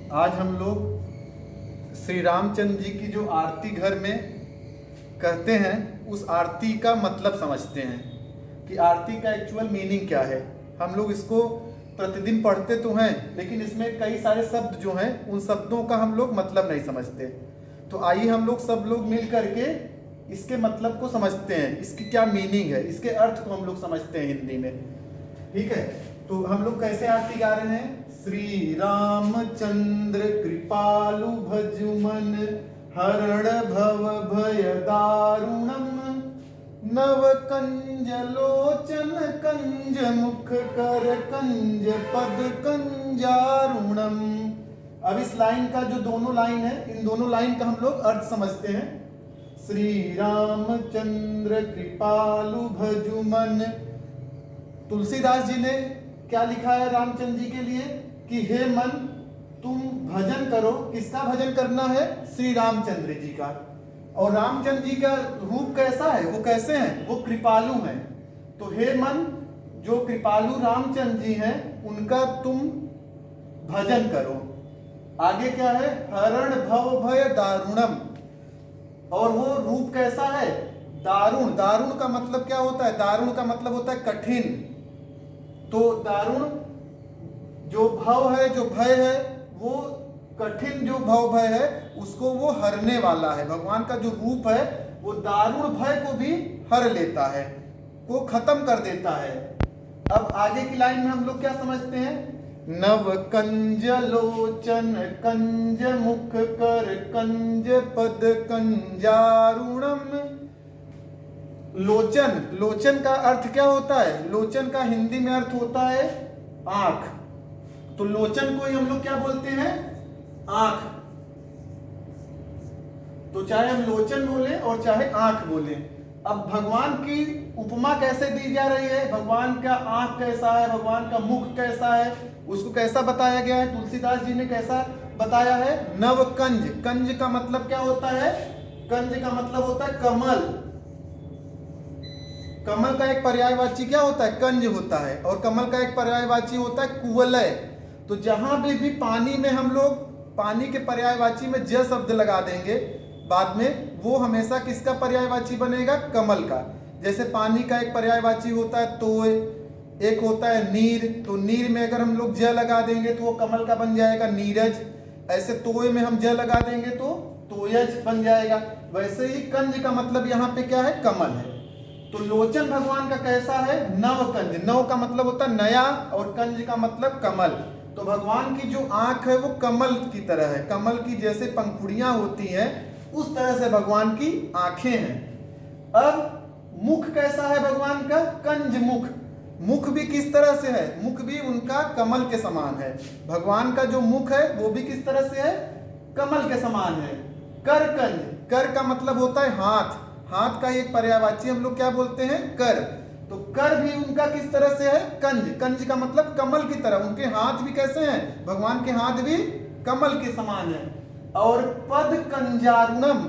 आज हम लोग श्री रामचंद्र जी की जो आरती घर में कहते हैं उस आरती का मतलब समझते हैं कि आरती का एक्चुअल मीनिंग क्या है। हम लोग इसको प्रतिदिन पढ़ते तो हैं, लेकिन इसमें कई सारे शब्द जो हैं उन शब्दों का हम लोग मतलब नहीं समझते। तो आइए हम लोग सब लोग मिल करके इसके मतलब को समझते हैं, इसकी क्या मीनिंग है, इसके अर्थ को हम लोग समझते हैं हिंदी में। ठीक है, तो हम लोग कैसे आरती गा रहे हैं? श्री रामचंद्र कृपालु भजुमन हरण भव भय दारुणम नव कंज लोचन कंज मुख कर कंज पद कंजारुणम। अब इस लाइन का जो दोनों लाइन है, इन दोनों लाइन का हम लोग अर्थ समझते हैं। श्री रामचंद्र कृपालु भजुमन, तुलसीदास जी ने क्या लिखा है रामचंद्र जी के लिए कि हे मन तुम भजन करो। किसका भजन करना है? श्री रामचंद्र जी का। और रामचंद्र जी का रूप कैसा है, वो कैसे हैं? वो कृपालु हैं। तो हे मन, जो कृपालु रामचंद्र जी हैं उनका तुम भजन करो। आगे क्या है? हरण भव भय दारुणम, और वो रूप कैसा है? दारुण। दारुण का मतलब क्या होता है? दारुण का मतलब होता है कठिन। तो दारुण जो भव है, जो भय है, वो कठिन जो भव भय है उसको वो हरने वाला है। भगवान का जो रूप है वो दारुण भय को भी हर लेता है, वो खत्म कर देता है। अब आगे की लाइन में हम लोग क्या समझते हैं? नव कंज लोचन कंज मुख कर कंज पद कंजारुणम। लोचन, लोचन का अर्थ क्या होता है? लोचन का हिंदी में अर्थ होता है आंख। तो लोचन को ही हम लोग क्या बोलते हैं? आंख। तो चाहे हम लोचन बोले और चाहे आंख बोले। अब भगवान की उपमा कैसे दी जा रही है? भगवान का आंख कैसा है, भगवान का मुख कैसा है, उसको कैसा बताया गया है? तुलसीदास जी ने कैसा बताया है? नव कंज। कंज का मतलब क्या होता है? कंज का मतलब होता है कमल। कमल का एक पर्यायवाची क्या होता है? कंज होता है। और कमल का एक पर्यायवाची होता है कुवलय। तो जहां भी पानी में हम लोग पानी के पर्यायवाची में ज शब्द लगा देंगे बाद में, वो हमेशा किसका पर्यायवाची बनेगा? कमल का। जैसे पानी का एक पर्यायवाची होता है तोय, एक होता है नीर। तो नीर में अगर हम लोग ज लगा देंगे तो वो कमल का बन जाएगा नीरज। ऐसे तोय में हम ज लगा देंगे तो तोयज बन जाएगा। वैसे ही कंज का मतलब यहाँ पे क्या है? कमल है। तो लोचन भगवान का कैसा है? नव कंज। नव का मतलब होता है नया और कंज का मतलब कमल। तो भगवान की जो आंख है वो कमल की तरह है। कमल की जैसे पंखुड़ियां होती हैं उस तरह से भगवान की आंखें हैं। अब मुख कैसा है भगवान का? कंज मुख। मुख भी किस तरह से है? मुख भी उनका कमल के समान है। भगवान का जो मुख है वो भी किस तरह से है? कमल के समान है। कर कंज। कर का मतलब होता है हाथ। हाथ का एक पर्यायवाची हम लोग क्या बोलते हैं? कर। तो कर भी उनका किस तरह से है? कंज। कंज का मतलब कमल की तरह। उनके हाथ भी कैसे हैं? भगवान के हाथ भी कमल के समान है। और पद कंजारुणम।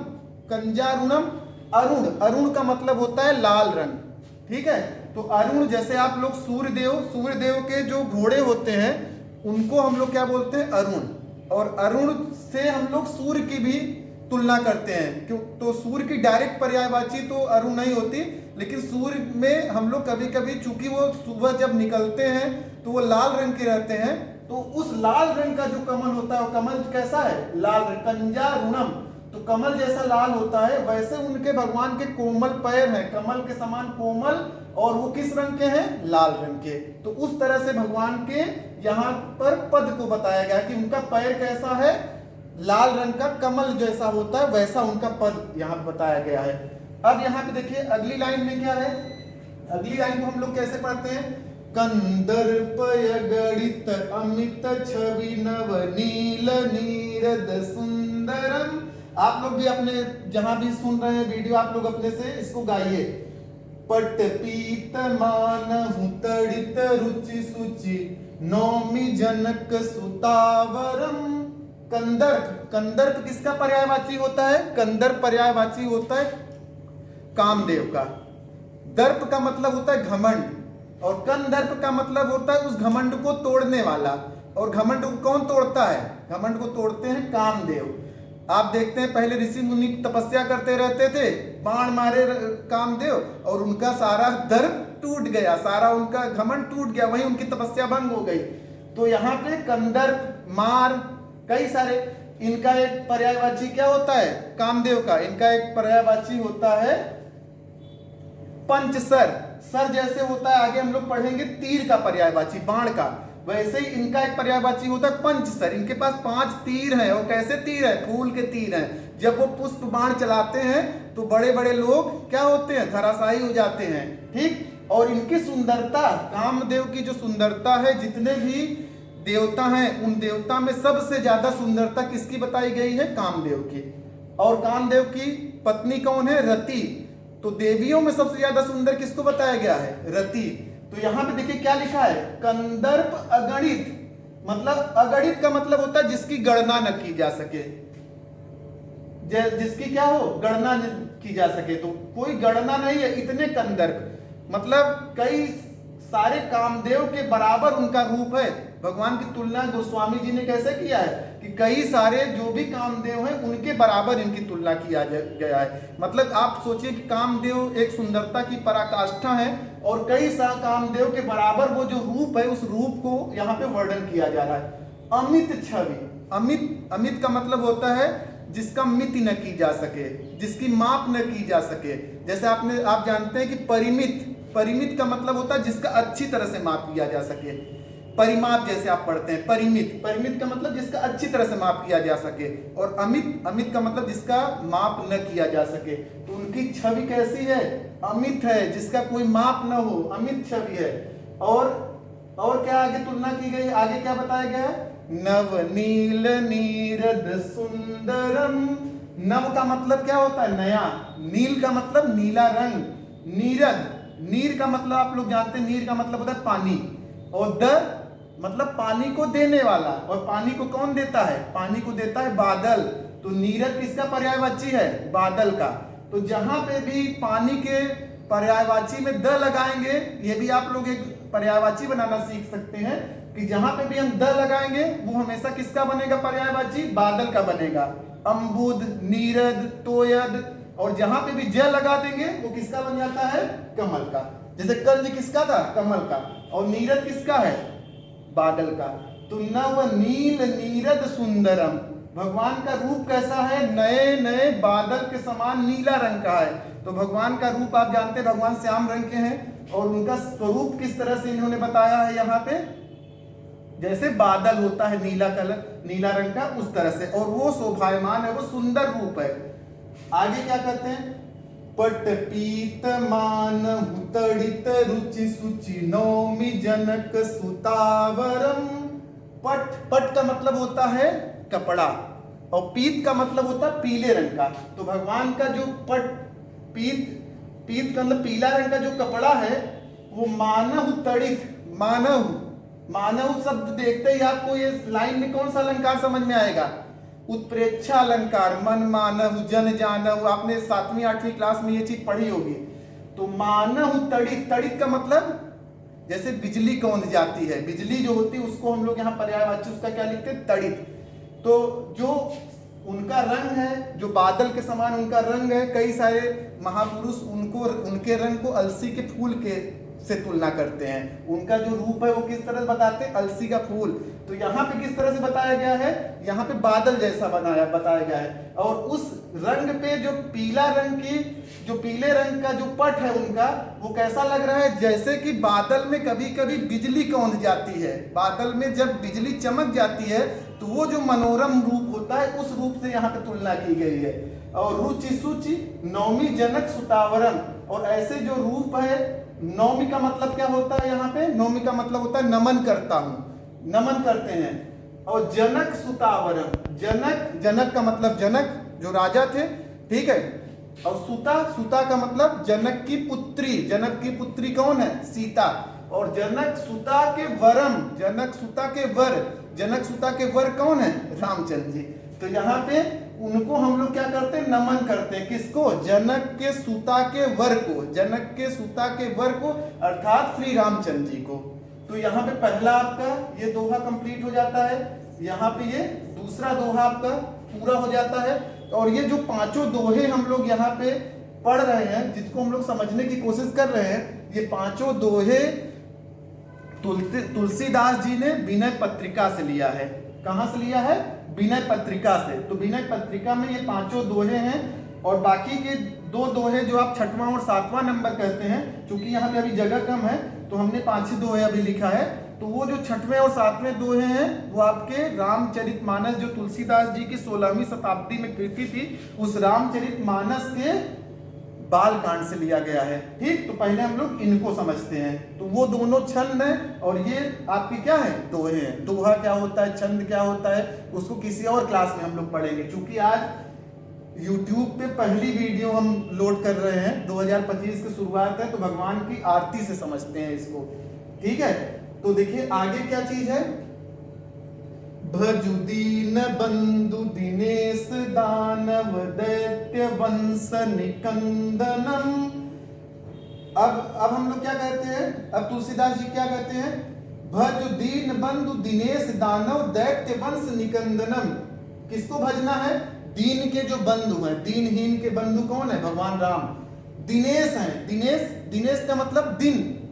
कंजारुणम अरुण। अरुण का मतलब होता है लाल रंग। ठीक है, तो अरुण जैसे आप लोग सूर्यदेव के जो घोड़े होते हैं उनको हम लोग क्या बोलते हैं? अरुण। और अरुण से हम लोग सूर्य की भी तुलना करते हैं। क्यों? तो सूर्य की डायरेक्ट पर्यायवाची तो अरुण नहीं होती, लेकिन सूर्य में हम लोग कभी कभी, चूंकि वो सुबह जब निकलते हैं तो वो लाल रंग के रहते हैं, तो उस लाल रंग का जो कमल होता है वो कमल कैसा है? लाल रंग। कंजारुणम, तो कमल जैसा लाल होता है। वैसे उनके भगवान के कोमल पैर हैं, कमल के समान कोमल, और वो किस रंग के हैं? लाल रंग के। तो उस तरह से भगवान के यहाँ पर पद को बताया गया कि उनका पैर कैसा है? लाल रंग का, कमल जैसा होता है वैसा उनका पद यहाँ बताया गया है। अब यहाँ पे देखिए अगली लाइन में क्या है? अगली लाइन को हम लोग कैसे पढ़ते हैं? कंदर्पय गणित अमित छवि नव नील नीरद सुंदरम। आप लोग भी अपने जहां भी सुन रहे हैं वीडियो, आप लोग अपने से इसको गाइए। पट पीत मान तड़ित रुचि सुचि नौमि जनक सुतावरम। कंदर्प। कंदर्प किसका पर्यायवाची होता है? कंदर्प पर्यायवाची होता है कामदेव का। दर्प का मतलब होता है घमंड, और कंदर्प का मतलब होता है उस घमंड को तोड़ने वाला। और घमंड को कौन तोड़ता है? घमंड को तोड़ते हैं कामदेव। आप देखते हैं पहले ऋषि मुनि तपस्या करते रहते थे, बाण मारे कामदेव और उनका सारा दर्प टूट गया, सारा उनका घमंड टूट गया, वहीं उनकी तपस्या भंग हो गई। तो यहाँ पे कंदर्प, मार, कई सारे, इनका एक पर्यायवाची क्या होता है? कामदेव का इनका एक पर्यायवाची होता है पंचसर। सर जैसे होता है, आगे हम लोग पढ़ेंगे तीर का पर्यायवाची, बाण का, वैसे ही इनका एक पर्यायवाची होता है पंचसर। इनके पास 5 तीर हैं। और कैसे तीर है? फूल के तीर हैं। जब वो पुष्प बाण चलाते हैं तो बड़े बड़े लोग क्या होते हैं? धराशायी हो जाते हैं। ठीक। और इनकी सुंदरता, कामदेव की जो सुंदरता है, जितने भी देवता हैं उन देवता में सबसे ज्यादा सुंदरता किसकी बताई गई है? कामदेव की। और कामदेव की पत्नी कौन है? रति। तो देवियों में सबसे ज्यादा सुंदर किसको बताया गया है? रति। तो यहां पे देखिए क्या लिखा है? कंदर्प अगणित, मतलब अगणित का मतलब होता है जिसकी गणना न की जा सके, जिसकी क्या हो? गणना न की जा सके। तो कोई गणना नहीं है, इतने कंदर्प, मतलब कई सारे कामदेव के बराबर उनका रूप है। भगवान की तुलना गोस्वामी जी ने कैसे किया है कि कई सारे जो भी कामदेव हैं उनके बराबर इनकी तुलना किया गया है। मतलब आप सोचिए कि कामदेव एक सुंदरता की पराकाष्ठा है और कई सारे कामदेव के बराबर वो जो रूप है, उस रूप को यहाँ पे वर्णन किया जा रहा है। अमित छवि, अमित, अमित का मतलब होता है जिसका मिति न की जा सके, जिसकी माप न की जा सके। जैसे आप जानते हैं कि परिमित, परिमित का मतलब होता है जिसका अच्छी तरह से माप किया जा सके। परिमाप जैसे आप पढ़ते हैं, परिमित, परिमित का मतलब जिसका अच्छी तरह से माप किया जा सके। और अमित, अमित का मतलब जिसका माप न किया जा सके। तो उनकी छवि कैसी है? अमित है, जिसका कोई माप न हो, अमित छवि है। और क्या आगे तुलना की गई? आगे क्या बताया गया है? नव नील नीरद सुंदरम। नव का मतलब क्या होता है? नया। नील का मतलब नीला रंग। नीरद, नीर का मतलब आप लोग जानते हैं, नीर का मतलब होता है पानी। और द मतलब पानी को देने वाला। और पानी को कौन देता है? पानी को देता है बादल। तो नीरद किसका पर्यायवाची है? बादल का। तो जहां पे भी पानी के पर्यायवाची में द लगाएंगे, ये भी आप लोग एक पर्यायवाची बनाना सीख सकते हैं कि जहां पे भी हम द लगाएंगे वो हमेशा किसका बनेगा पर्यायवाची? बादल का बनेगा। अम्बुद, नीरद, तोयद। और जहां पे भी ज लगा देंगे वो किसका बन जाता है? कमल का। जैसे कंज किसका था? कमल का। और नीरद किसका है? बादल का। तो नव नील नीरद सुंदरम, भगवान का रूप कैसा है? नए नए बादल के समान नीला रंग का है। तो भगवान का रूप आप जानते हैं, भगवान श्याम रंग के हैं। और उनका स्वरूप किस तरह से इन्होंने बताया है यहाँ पे? जैसे बादल होता है नीला कलर, नीला रंग का, उस तरह से। और वो शोभायमान है, वो सुंदर रूप है। आगे क्या कहते हैं? पट पीत मान हुतड़ित रुचि सुचि नौमि जनक सुतावरम। पट, पट का मतलब होता है कपड़ा, और पीत का मतलब होता है पीले रंग का। तो भगवान का जो पट, पीत का मतलब पीला रंग का जो कपड़ा है, वो मानव तड़ित, मानव शब्द देखते ही आपको ये लाइन में कौन सा अलंकार समझ में आएगा? उत्प्रेक्षा अलंकार, मन मानव जन जानव। आपने 7वीं 8वीं क्लास में ये चीज पढ़ी होगी। तो मानव तड़ित, तड़ित का मतलब जैसे बिजली कौंध जाती है, बिजली जो होती है उसको हम लोग यहाँ पर्यायवाची उसका क्या लिखते हैं? तड़ित। तो जो उनका रंग है, जो बादल के समान उनका रंग है, कई सारे महापुरुष उनके रंग को अलसी के फूल के से तुलना करते हैं। उनका जो रूप है वो किस तरह से बताते हैं? अलसी का फूल। तो यहाँ पे किस तरह से बताया गया है? यहाँ पे बादल जैसा बताया गया है। और उस रंग पे जो पीला रंग की, जो पीले रंग का जो पट है उनका, वो कैसा लग रहा है? जैसे कि बादल में कभी कभी बिजली कौंध जाती है। बादल में जब बिजली चमक जाती है तो वो जो मनोरम रूप होता है, उस रूप से यहाँ पे तुलना की गई है। और रुचि सुचि नौमी जनक सुतावरम। और ऐसे जो रूप है, नौमी का मतलब क्या होता है? यहाँ पे नौमी का मतलब होता है नमन करता हूँ, नमन करते हैं। और जनक सुतावरम, जनक, जनक का मतलब जनक जो राजा थे, ठीक है। और सुता, सुता का मतलब जनक की पुत्री। जनक की पुत्री कौन है? सीता। और जनक सुता के वरम, जनक सुता के वर, जनक सुता के वर कौन है? रामचंद्र जी। तो यहाँ पे उनको हम लोग क्या करते हैं? नमन करते हैं। किसको? जनक के सुता के वर को, जनक के सुता के वर को, अर्थात श्री रामचंद्र जी को। तो यहाँ पे पहला आपका ये दोहा कंप्लीट हो जाता है, यहाँ पे ये दूसरा दोहा आपका पूरा हो जाता है। और ये जो पांचों दोहे हम लोग यहाँ पे पढ़ रहे हैं, जिसको हम लोग समझने की कोशिश कर रहे हैं, ये पांचों दोहे तुलसीदास जी ने विनय पत्रिका से लिया है। कहां से लिया है? विनय पत्रिका से। तो विनय पत्रिका में ये पांचों दोहे हैं, और बाकी के दो दोहे जो आप छठवां और सातवां नंबर कहते हैं, क्योंकि यहाँ पे अभी जगह कम है तो हमने 5 ही दोहे अभी लिखा है। तो वो जो छठवें और सातवें दोहे हैं वो आपके रामचरितमानस, जो तुलसीदास जी की 16वीं शताब्दी में कृति थी, उस रामचरितमानस के बाल कांड से लिया गया है। ठीक, तो पहले हम लोग इनको समझते हैं। तो वो दोनों छंद हैं और ये आपके क्या है? दोहे हैं। दोहा क्या होता है, छंद क्या होता है, उसको किसी और क्लास में हम लोग पढ़ेंगे। क्योंकि आज YouTube पे पहली वीडियो हम लोड कर रहे हैं, 2025 की शुरुआत है, तो भगवान की आरती से समझते हैं इसको। ठीक है, तो देखिए आगे क्या चीज है। भजु दीन बंधु दिनेश दानव दैत्य वंश निकंदनम। अब हम लोग क्या कहते हैं? अब तुलसीदास जी क्या कहते हैं? भजु दीन बंधु दिनेश दानव दैत्य वंश निकंदनम। किसको भजना है? दीन के जो बंधु हैं, दीनहीन के बंधु कौन है? भगवान राम। दिनेश हैं, दिनेश का मतलब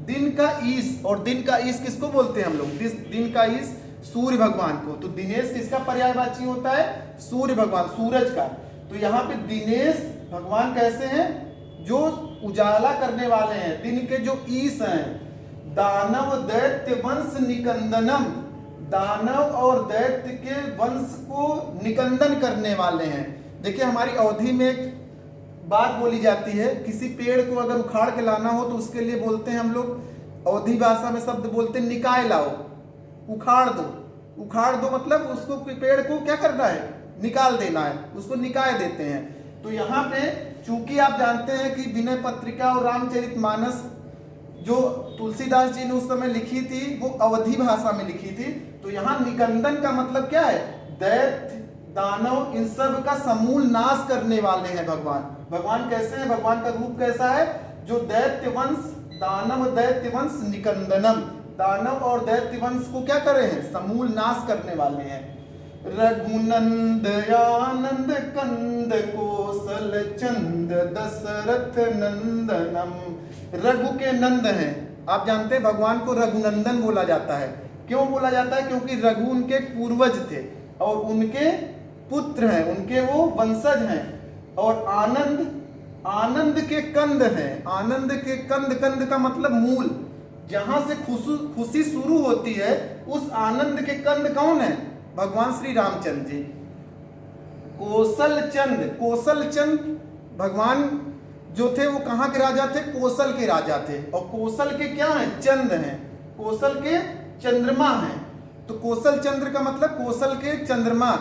दिन का ईश, और दिन का ईश किसको बोलते हैं हम लोग? दिन का ईश सूर्य भगवान को। तो दिनेश किसका पर्यायवाची होता है? सूर्य भगवान, सूरज का। तो यहाँ पे दिनेश भगवान कैसे हैं? जो उजाला करने वाले हैं, दिन के जो ईश हैं। दानव दैत्य वंश निकंदनम, दानव और दैत्य के वंश को निकंदन करने वाले हैं। देखिए हमारी अवधि में एक बात बोली जाती है, किसी पेड़ को अगर उखाड़ के लाना हो तो उसके लिए बोलते हैं हम लोग अवधि भाषा में शब्द बोलते हैं निकाय लाओ, उखाड़ दो। उखाड़ दो मतलब उसको, पेड़ को क्या करना है? निकाल देना है, उसको निकाय देते हैं। तो यहाँ पे चूंकि आप जानते हैं कि विनय पत्रिका और रामचरितमानस जो तुलसीदास जी ने उस समय लिखी थी वो अवधि भाषा में लिखी थी। तो यहाँ निकंदन का मतलब क्या है? दैत्य दानव इन सब का समूल नाश करने वाले हैं भगवान। भगवान कैसे हैं? भगवान का रूप कैसा है? जो दैत्य वंश, दानव दैत्य वंश निकंदनम, दानव और दैत्य वंश को क्या करे हैं? समूल नाश करने वाले हैं। रघुनंद आनंद कंद कौशल चंद दशरथ नंदनम। रघु के नंद हैं, आप जानते हैं भगवान को रघुनंदन बोला जाता है। क्यों बोला जाता है? क्योंकि रघु उनके पूर्वज थे और उनके पुत्र हैं, उनके वो वंशज हैं। और आनंद के कंद हैं, आनंद के कंद का मतलब मूल, जहां से खुशी शुरू होती है, उस आनंद के कंद कौन है? भगवान श्री रामचंद्र जी। कौशल चंद भगवान जो थे वो कहाँ के राजा थे? कौशल के राजा थे। और कौशल के क्या हैं? चंद हैं, कौशल के चंद्रमा हैं। तो कौशल चंद्र का मतलब कौशल के चंद्रमा।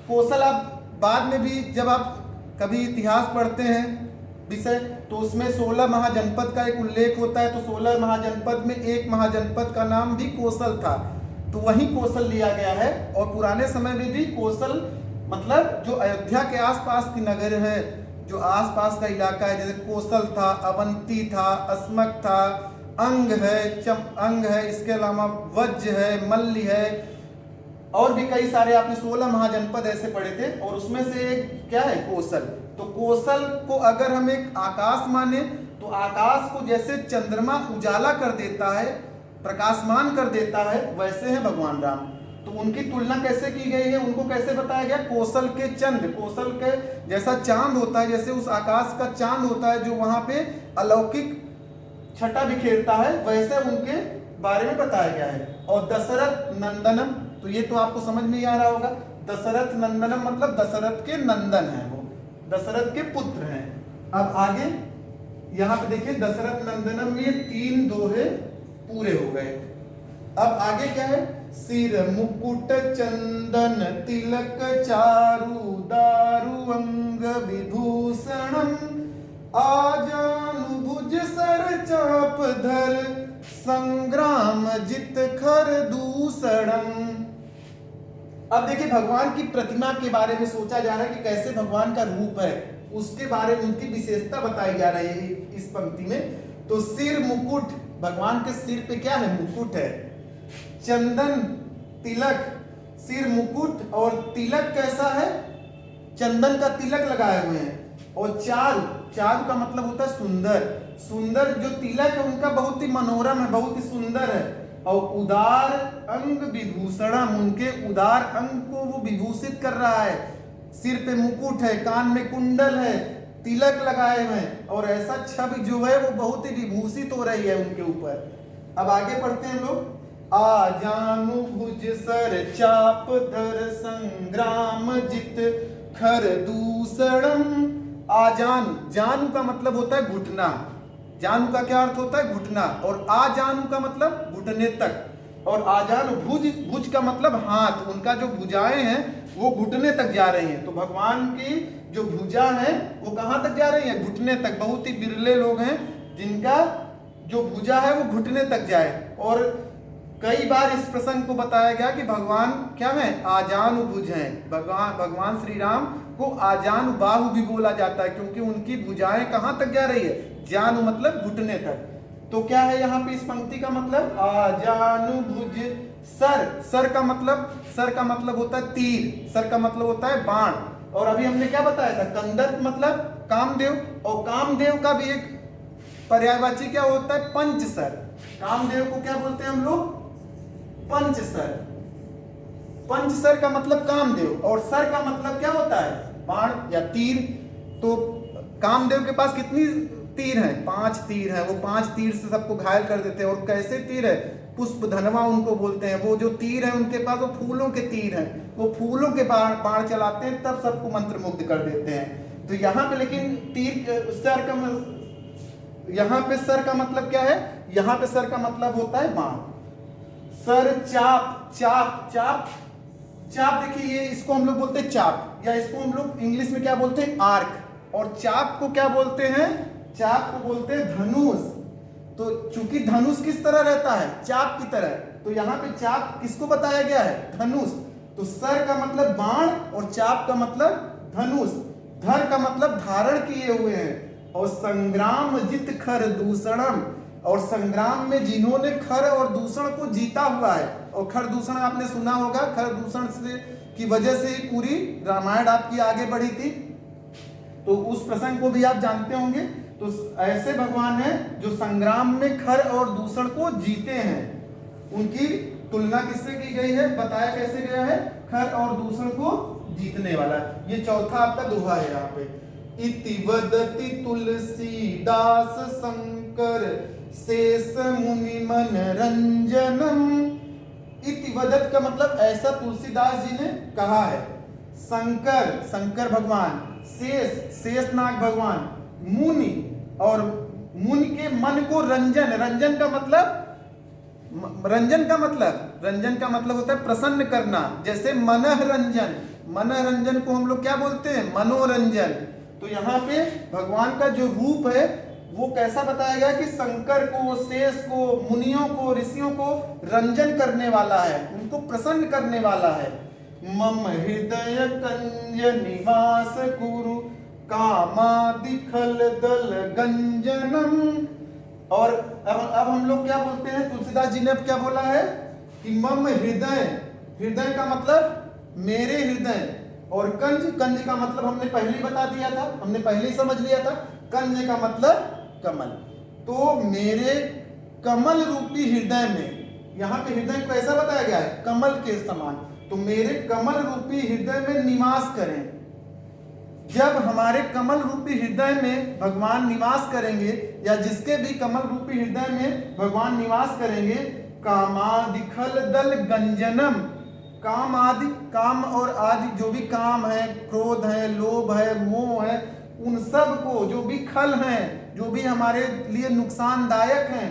कौशल आप बाद में भी जब आप कभी इतिहास पढ़ते हैं विषय, तो उसमें 16 महाजनपद का एक उल्लेख होता है। तो 16 महाजनपद में एक महाजनपद का नाम भी कौशल था, तो वही कौशल लिया गया है। और पुराने समय में भी कौशल मतलब जो अयोध्या के आसपास की नगर है, जो आसपास का इलाका है, जैसे कौशल था, अवंती था, अस्मक था, अंग है, इसके अलावा वज्र है, मल्ल है, और भी कई सारे आपने 16 महाजनपद ऐसे पढ़े थे। और उसमें से एक क्या है? कौशल। तो कौशल को अगर हम एक आकाश माने, तो आकाश को जैसे चंद्रमा उजाला कर देता है, प्रकाशमान कर देता है, वैसे है भगवान राम। तो उनकी तुलना कैसे की गई है? उनको कैसे बताया गया? कौशल के चंद्र, कौशल के जैसा चांद होता है, जैसे उस आकाश का चांद होता है जो वहां पे अलौकिक छटा बिखेरता है, वैसे उनके बारे में बताया गया है। और दशरथ नंदनम, तो ये तो आपको समझ में ही आ रहा होगा। दशरथ नंदनम मतलब दशरथ के नंदन है, वो दशरथ के पुत्र हैं। अब आगे यहाँ पे देखिए दशरथ नंदनम में 3 दोहे पूरे हो गए। अब आगे क्या है? सिर मुकुट चंदन तिलक चारु दारु अंग विभूषणम आजानुभुज सर चाप धर संग्राम जित खर दूसरम। अब देखिए भगवान की प्रतिमा के बारे में सोचा जा रहा है कि कैसे भगवान का रूप है, उसके बारे में उनकी विशेषता बताई जा रही है इस पंक्ति में। तो सिर मुकुट भगवान के सिर पे क्या है? मुकुट है। चंदन तिलक, सिर मुकुट और तिलक कैसा है? चंदन का तिलक लगाए हुए हैं। और चारु, चारु का मतलब होता है सुंदर। सुंदर जो तिलक है उनका बहुत ही मनोरम है, बहुत ही सुंदर है। और उदार अंग विभूषणम, उनके उदार अंग को वो विभूषित कर रहा है। सिर पे मुकुट है, कान में कुंडल है, तिलक लगाए हुए हैं और ऐसा छवि जो है वो बहुत ही विभूषित हो रही है उनके ऊपर। अब आगे पढ़ते हैं लोग। आ जानु भुज सर चाप धर संग्राम जित खर दूसरम। आजानु, जानु का मतलब होता है घुटना। जानु का क्या अर्थ होता है? घुटना। और आजानु का मतलब घुटने तक। और आजानु भुज, भुज का मतलब हाथ। उनका जो भुजाएं हैं वो घुटने तक जा रही हैं। तो भगवान की जो भुजा है वो कहाँ तक जा रही है? घुटने तक। बहुत ही बिरले लोग हैं जिनका जो भुजा है वो घुटने तक जाए। और कई बार इस प्रसंग को बताया गया कि भगवान क्या है? आजानुभुज हैं। भगवान श्री राम को आजानुबाहु भी बोला जाता है क्योंकि उनकी भुजाएं कहाँ तक जा रही है? जानु मतलब घुटने तक। तो क्या है यहाँ पे इस पंक्ति का मतलब? आजानुभुज सर। सर का मतलब होता है तीर। सर का मतलब होता है बाण। और अभी हमने क्या बताया था? कंदर्प मतलब कामदेव। और कामदेव का भी एक पर्यायवाची क्या होता है? पंचसर। कामदेव को क्या बोलते हैं हम लोग? पंचसर। पंचसर का मतलब कामदेव और सर का मतलब क्या होता है? बाण या तीर। तो कामदेव के पास कितनी तीर हैं? 5 तीर हैं। वो 5 तीर से सबको घायल कर देते हैं। और कैसे तीर है? पुष्प धनवा उनको बोलते हैं। वो जो तीर है उनके पास वो फूलों के तीर हैं। वो फूलों के बाण चलाते हैं तब सबको मंत्रमुग्ध कर देते हैं। तो यहाँ पे लेकिन तीर सर का, यहाँ पे सर का मतलब क्या है? यहाँ पे सर का मतलब होता है बाण। सर चाप, चाप चाप चाप देखिए ये इसको हम लोग बोलते हैं चाप, या इसको हम लोग इंग्लिश में क्या बोलते हैं? आर्क। और चाप को क्या बोलते हैं? चाप को बोलते हैं धनुष। तो चूंकि धनुष किस तरह रहता है? चाप की तरह। तो यहाँ पे चाप किसको बताया गया है? धनुष। तो सर का मतलब बाण और चाप का मतलब धनुष। धर का मतलब धारण किए हुए हैं। और संग्राम जित खर दूषणम, और संग्राम में जिन्होंने खर और दूषण को जीता हुआ है। और खर दूषण आपने सुना होगा, खर दूषण से की वजह से ही पूरी रामायण आपकी आगे बढ़ी थी। तो उस प्रसंग को भी आप जानते होंगे। तो ऐसे भगवान हैं जो संग्राम में खर और दूषण को जीते हैं। उनकी तुलना किससे की गई है? बताया कैसे गया है? खर और दूषण को जीतने वाला। ये चौथा आपका दोहा है यहाँ पे। इति वदति तुलसीदास शंकर शेष मुनि मनरंजनम। इति वदत का मतलब ऐसा तुलसीदास जी ने कहा है। शंकर, शंकर भगवान, शेष, शेषनाग भगवान, मुनि, और मुनि के मन को रंजन। रंजन का मतलब रंजन का मतलब होता है प्रसन्न करना। जैसे मनोरंजन, मनोरंजन को हम लोग क्या बोलते हैं? मनोरंजन। तो यहाँ पे भगवान का जो रूप है वो कैसा बताया गया कि शंकर को, शेष को, मुनियों को, ऋषियों को रंजन करने वाला है, उनको प्रसन्न करने वाला है। मम हृदय कंज निवास गुरु कामादि खल दल गंजनम। और अब हम लोग क्या बोलते हैं? तुलसीदास जी ने अब क्या बोला है कि मम हृदय, हृदय का मतलब मेरे हृदय। और कंज, कंज का मतलब हमने पहले ही बता दिया था, हमने पहले ही समझ लिया था। कंज का मतलब कमल। तो मेरे कमल रूपी हृदय में, यहाँ पे हृदय को ऐसा बताया गया है कमल के समान। तो मेरे कमल रूपी हृदय में निवास करें। जब हमारे कमल रूपी हृदय में भगवान निवास करेंगे, या जिसके भी कमल रूपी हृदय में भगवान निवास करेंगे, कामादि खल दल गंजनम। काम आदि, काम और आदि जो भी काम है, क्रोध है, लोभ है, मोह है, उन सब को, जो भी खल हैं, जो भी हमारे लिए नुकसानदायक हैं,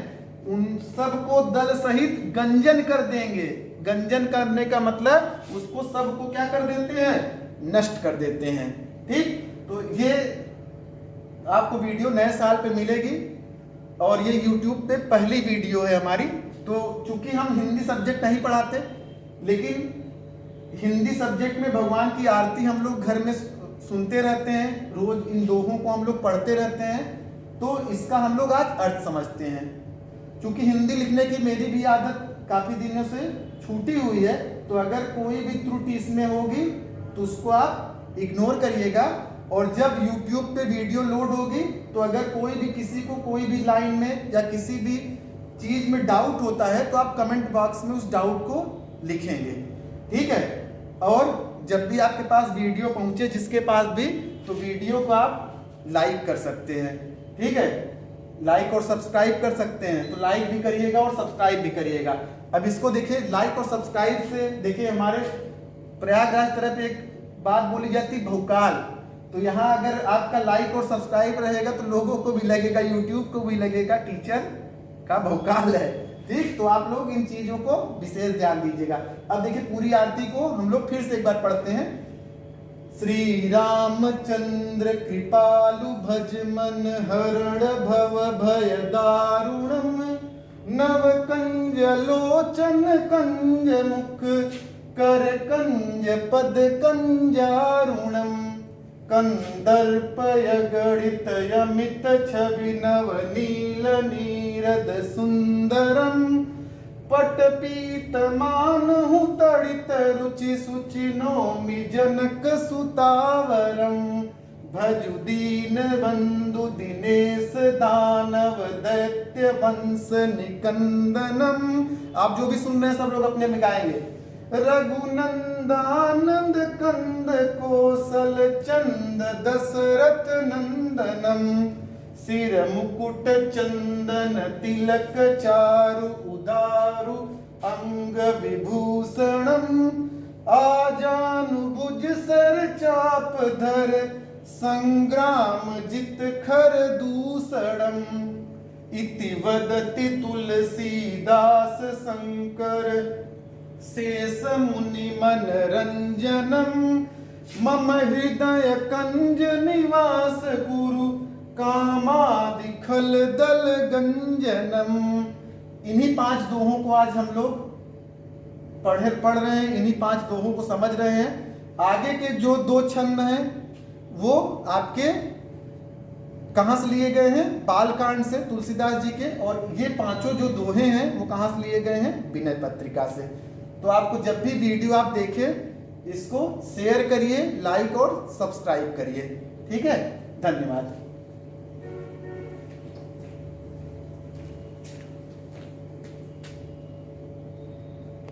उन सब को दल सहित गंजन कर देंगे। गंजन करने का मतलब उसको सबको क्या कर देते हैं? नष्ट कर देते हैं। ठीक, तो ये आपको वीडियो नए साल पे मिलेगी और ये YouTube पे पहली वीडियो है हमारी। तो चूंकि हम हिंदी सब्जेक्ट नहीं पढ़ाते, लेकिन हिंदी सब्जेक्ट में भगवान की आरती हम लोग घर में सुनते रहते हैं, रोज इन दोहों को हम लोग पढ़ते रहते हैं। तो इसका हम लोग आज अर्थ समझते हैं। क्योंकि हिंदी लिखने की मेरी भी आदत काफी दिनों से छूटी हुई है, तो अगर कोई भी त्रुटि इसमें होगी तो उसको आप इग्नोर करिएगा। और जब YouTube पे वीडियो लोड होगी तो अगर कोई भी किसी को कोई भी लाइन में या किसी भी चीज में डाउट होता है तो आप कमेंट बॉक्स में उस डाउट को लिखेंगे, ठीक है। और जब भी आपके पास वीडियो पहुंचे जिसके पास भी, तो वीडियो को आप लाइक कर सकते हैं, ठीक है। लाइक और सब्सक्राइब कर सकते हैं, तो लाइक भी करिएगा और सब्सक्राइब भी करिएगा। अब इसको देखिए, लाइक और सब्सक्राइब से देखिए हमारे प्रयागराज तरफ एक बात बोली जाती है भौकाल, तो यहाँ अगर आपका लाइक और सब्सक्राइब रहेगा तो लोगों को भी लगेगा, यूट्यूब को भी लगेगा टीचर का भौकाल है, ठीक। तो आप लोग इन चीजों को विशेष ध्यान दीजिएगा। अब देखिए पूरी आरती को हम लोग फिर से एक बार पढ़ते हैं। श्री रामचंद्र कृपालु भज मन हरण भव भय दारुणम नव कंज लोचन कंज मुख कर कंज पद कंजारुणम कंदर्पय गणित यमित छवि नव नील नीरद सुंदरम पटपीत मानहु तड़ित रुचि सुचि नौमि जनक सुतावरम भजु दीन बंधु दिनेश दानव दैत्य वंश निकंदनम। आप जो भी सुन रहे हैं सब लोग अपने में गाएंगे। रघुनंदानंद कंद कोसल चंद दशरथ नंदनम सिर मुकुट चंदन तिलक चारु उदारु अंग विभूषणम आजानुभुज सर चाप धर संग्राम जित खर दूसरम इति वदति तुलसीदास शंकर शेष मुनि मनरंजनम मम हृदय कंज निवास गुरु कामादि खल दल गंजनम। इन्हीं 5 दोहों को आज हम लोग पढ़ रहे हैं, इन्हीं 5 दोहों को समझ रहे हैं। आगे के जो 2 छंद हैं वो आपके कहाँ से लिए गए हैं? बालकांड से, तुलसीदास जी के। और ये 5 जो दोहे हैं वो कहाँ से लिए गए हैं? विनय पत्रिका से। तो आपको जब भी वीडियो आप देखें इसको शेयर करिए, लाइक और सब्सक्राइब करिए, ठीक है। धन्यवाद।